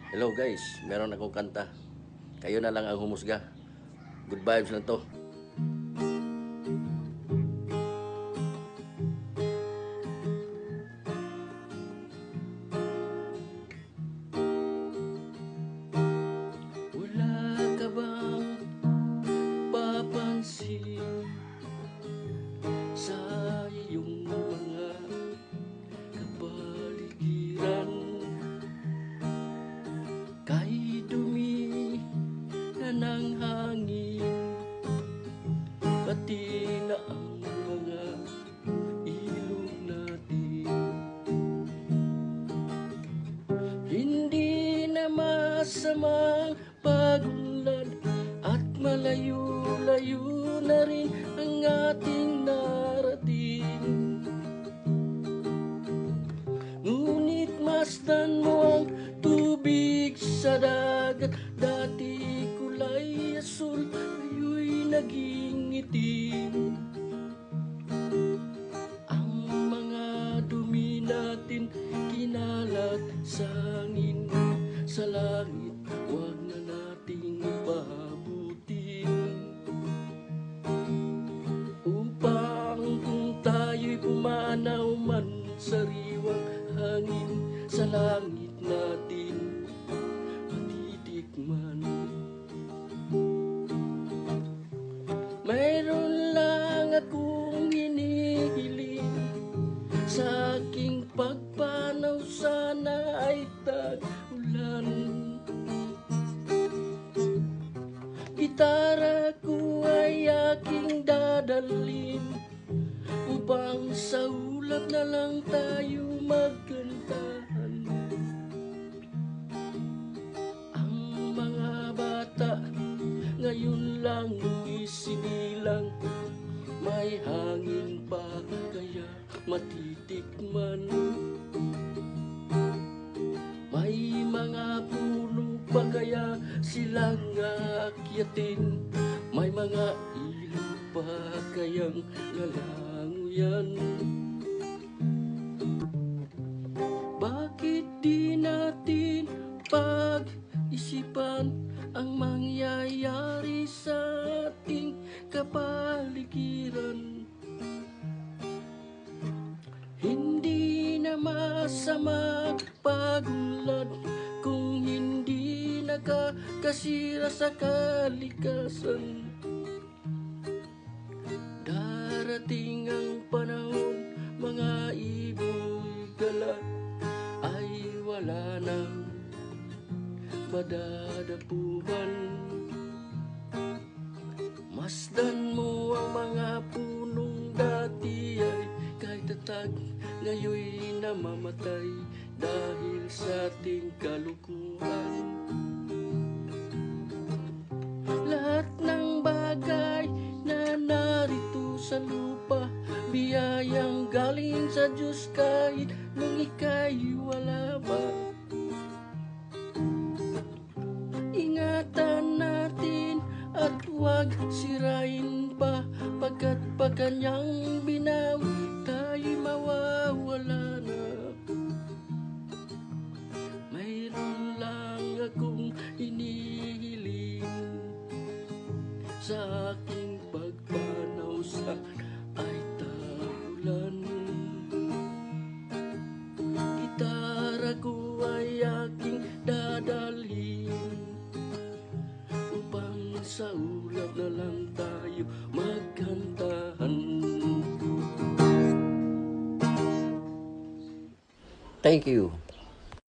Hello guys, meron akong kanta. Kayo na lang ang humusga. Good vibes lang to. Wala ka bang papansin sa iyong mga kapaligiran? Kahit dumi na ng hangin, pati na ang mga ilog natin. Hindi na masamang pagunlad at malayo-layo na rin ang ating narating. Ngunit masdan mo ang tubig sa dagat, dati kulay asul, ngayon'y naging itim. Ang mga dumi natin kinalat sa hangin, sa langit huwag na nating pabutin. Upang kung tayo'y pumanaw man sa riwang hangin, sa langit natin matitikman. Mayroon lang akong hinihiling, sa aking pagpanaw sana ay tag-ulan. Gitara ko ay aking dadalhin, upang sa ulap na lang tayo magkantahan. Ang mga bata ngayon lang isinilang, may hangin pa kaya matitikman. May mga puno pa kaya silang aakyatin, may mga ilog pa kayang lalanguyan. Bakit di natin pag-isipan ang mangyayari sa ating kapaligiran? Hindi na masama pagunlad kung hindi nakakasira sa kalikasan. Darating ang panahon, mga ibon gala ay wala nang madadapuhan. Masdan mo ang mga punong dati ay kay tatag, ngayon'y namamatay dahil sa ating kalukuhan. Lahat ng bagay na narito sa lupa, biyayang galing sa Diyos kahit nung ika'y wala pa. Ingatan natin at huwag sirain pa, pagkat pag kanyang binawi tayo'y mawawala na. Mayroon lang akong hinihiling, sa aking pagpanaw sa ay tag-ulan. Gitara ko ay aking dadalhin, upang sa ulap na lang tayo magkantahan. Thank you.